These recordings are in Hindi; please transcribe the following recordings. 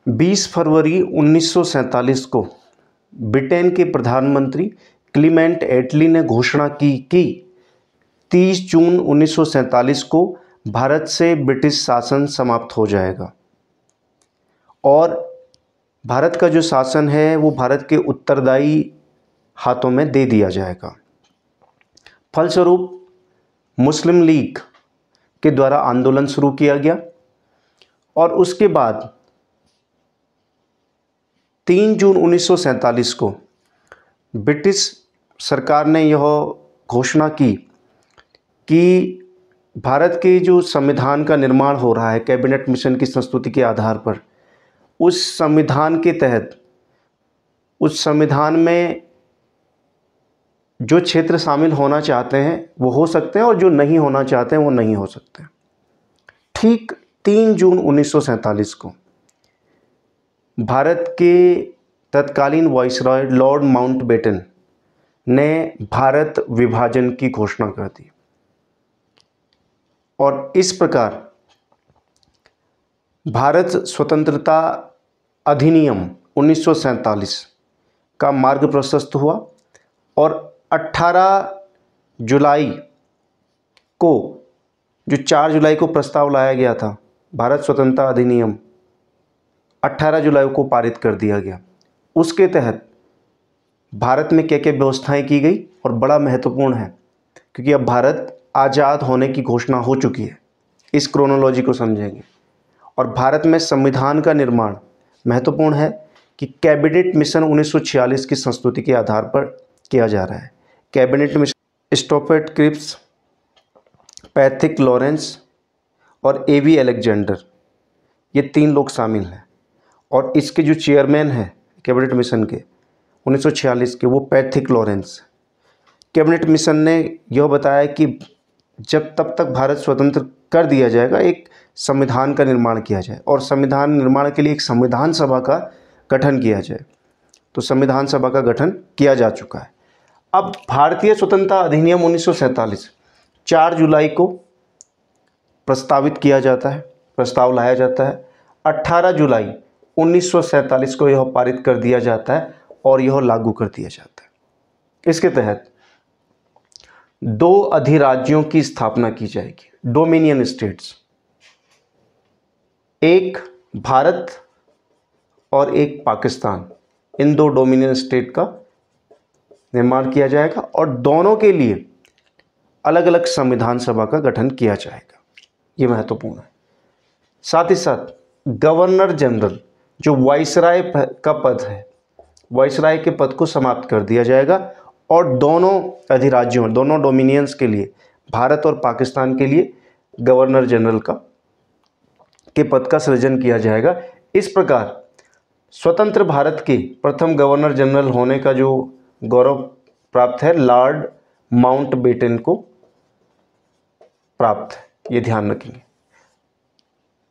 20 फरवरी 1947 को ब्रिटेन के प्रधानमंत्री क्लीमेंट एटली ने घोषणा की कि 30 जून 1947 को भारत से ब्रिटिश शासन समाप्त हो जाएगा और भारत का जो शासन है वो भारत के उत्तरदायी हाथों में दे दिया जाएगा। फलस्वरूप मुस्लिम लीग के द्वारा आंदोलन शुरू किया गया और उसके बाद 3 जून 1947 को ब्रिटिश सरकार ने यह घोषणा की कि भारत के जो संविधान का निर्माण हो रहा है कैबिनेट मिशन की संस्तुति के आधार पर, उस संविधान के तहत उस संविधान में जो क्षेत्र शामिल होना चाहते हैं वो हो सकते हैं और जो नहीं होना चाहते हैं वो नहीं हो सकते। ठीक 3 जून 1947 को भारत के तत्कालीन वाइसरॉय लॉर्ड माउंटबेटन ने भारत विभाजन की घोषणा कर दी और इस प्रकार भारत स्वतंत्रता अधिनियम 1947 का मार्ग प्रशस्त हुआ और 18 जुलाई को, जो 4 जुलाई को प्रस्ताव लाया गया था भारत स्वतंत्रता अधिनियम, 18 जुलाई को पारित कर दिया गया। उसके तहत भारत में क्या क्या व्यवस्थाएं की गई और बड़ा महत्वपूर्ण है क्योंकि अब भारत आज़ाद होने की घोषणा हो चुकी है। इस क्रोनोलॉजी को समझेंगे और भारत में संविधान का निर्माण महत्वपूर्ण है कि कैबिनेट मिशन 1946 की संस्तुति के आधार पर किया जा रहा है। Cabinet mission Stafford Cripps, Patrick Lawrence और एवी अलेक्जेंडर, ये 3 लोग शामिल हैं और इसके जो चेयरमैन हैं कैबिनेट मिशन के 1946 के, वो पैट्रिक लॉरेंस। कैबिनेट मिशन ने यह बताया कि जब तब तक भारत स्वतंत्र कर दिया जाएगा एक संविधान का निर्माण किया जाए और संविधान निर्माण के लिए एक संविधान सभा का गठन किया जाए। तो संविधान सभा का गठन किया जा चुका है। अब भारतीय स्वतंत्रता अधिनियम 1947 4 जुलाई को प्रस्तावित किया जाता है, प्रस्ताव लाया जाता है। 18 जुलाई 1947 को यह पारित कर दिया जाता है और यह लागू कर दिया जाता है। इसके तहत 2 अधिराज्यों की स्थापना की जाएगी, डोमिनियन स्टेट्स, एक भारत और एक पाकिस्तान। इन 2 डोमिनियन स्टेट का निर्माण किया जाएगा और दोनों के लिए अलग अलग संविधान सभा का गठन किया जाएगा। ये महत्वपूर्ण है। साथ ही साथ गवर्नर जनरल, जो वाइसराय का पद है, वाइसराय के पद को समाप्त कर दिया जाएगा और दोनों अधिराज्यों, दोनों डोमिनियंस के लिए, भारत और पाकिस्तान के लिए गवर्नर जनरल के पद का सृजन किया जाएगा। इस प्रकार स्वतंत्र भारत के प्रथम गवर्नर जनरल होने का जो गौरव प्राप्त है लॉर्ड माउंटबेटन को प्राप्त है, ये ध्यान रखेंगे।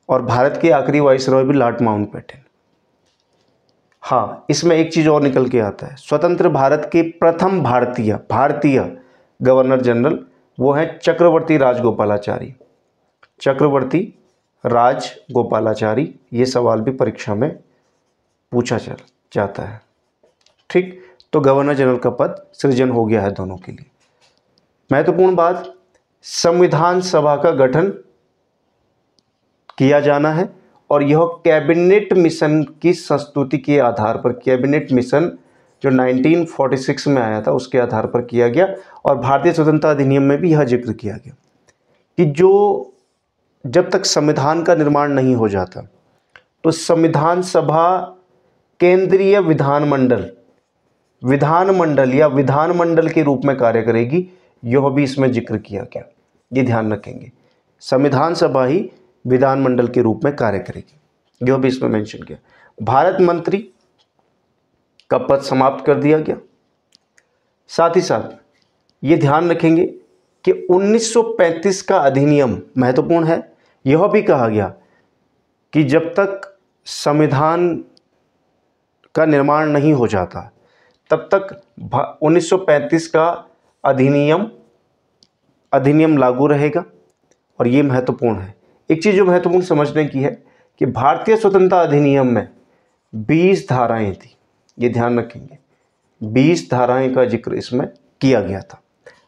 और भारत के आखिरी वाइसरॉय भी लॉर्ड माउंटबेटन। हाँ, इसमें एक चीज़ और निकल के आता है, स्वतंत्र भारत के प्रथम भारतीय गवर्नर जनरल वो हैं चक्रवर्ती राजगोपालाचारी। चक्रवर्ती राजगोपालाचारी, ये सवाल भी परीक्षा में पूछा जाता है। ठीक, तो गवर्नर जनरल का पद सृजन हो गया है दोनों के लिए। महत्वपूर्ण बात, संविधान सभा का गठन किया जाना है और यह कैबिनेट मिशन की संस्तुति के आधार पर, कैबिनेट मिशन जो 1946 में आया था उसके आधार पर किया गया। और भारतीय स्वतंत्रता अधिनियम में भी यह जिक्र किया गया कि जो जब तक संविधान का निर्माण नहीं हो जाता तो संविधान सभा केंद्रीय विधानमंडल या विधानमंडल के रूप में कार्य करेगी। यह भी इसमें जिक्र किया गया, ये ध्यान रखेंगे। संविधान सभा ही विधानमंडल के रूप में कार्य करेगी, यह भी इसमें मेंशन किया। भारत मंत्री का पद समाप्त कर दिया गया। साथ ही साथ ये ध्यान रखेंगे कि 1935 का अधिनियम महत्वपूर्ण है। यह भी कहा गया कि जब तक संविधान का निर्माण नहीं हो जाता तब तक 1935 का अधिनियम लागू रहेगा और ये महत्वपूर्ण है। एक चीज़ जो महत्वपूर्ण समझने की है कि भारतीय स्वतंत्रता अधिनियम में 20 धाराएं थी, ये ध्यान रखेंगे, 20 धाराएं का जिक्र इसमें किया गया था।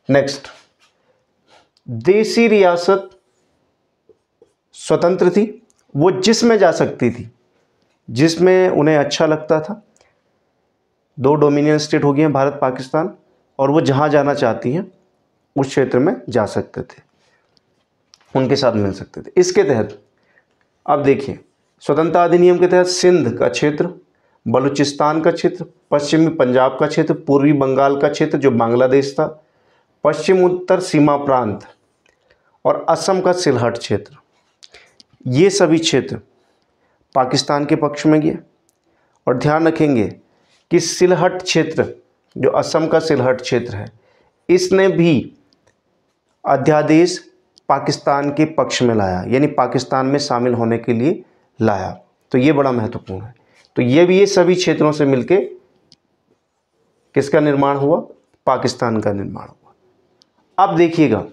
नेक्स्ट, देसी रियासत स्वतंत्र थी, वो जिसमें जा सकती थी, जिसमें उन्हें अच्छा लगता था। 2 डोमिनियन स्टेट हो गए हैं भारत पाकिस्तान, और वो जहाँ जाना चाहती हैं उस क्षेत्र में जा सकते थे, उनके साथ मिल सकते थे। इसके तहत अब देखिए, स्वतंत्रता अधिनियम के तहत सिंध का क्षेत्र, बलूचिस्तान का क्षेत्र, पश्चिमी पंजाब का क्षेत्र, पूर्वी बंगाल का क्षेत्र जो बांग्लादेश था, पश्चिम उत्तर सीमा प्रांत और असम का सिलहट क्षेत्र, ये सभी क्षेत्र पाकिस्तान के पक्ष में गए। और ध्यान रखेंगे कि सिलहट क्षेत्र, जो असम का सिलहट क्षेत्र है, इसने भी अध्यादेश पाकिस्तान के पक्ष में लाया, यानी पाकिस्तान में शामिल होने के लिए लाया। तो ये बड़ा महत्वपूर्ण है। तो ये सभी क्षेत्रों से मिलके किसका निर्माण हुआ? पाकिस्तान का निर्माण हुआ। अब देखिएगा,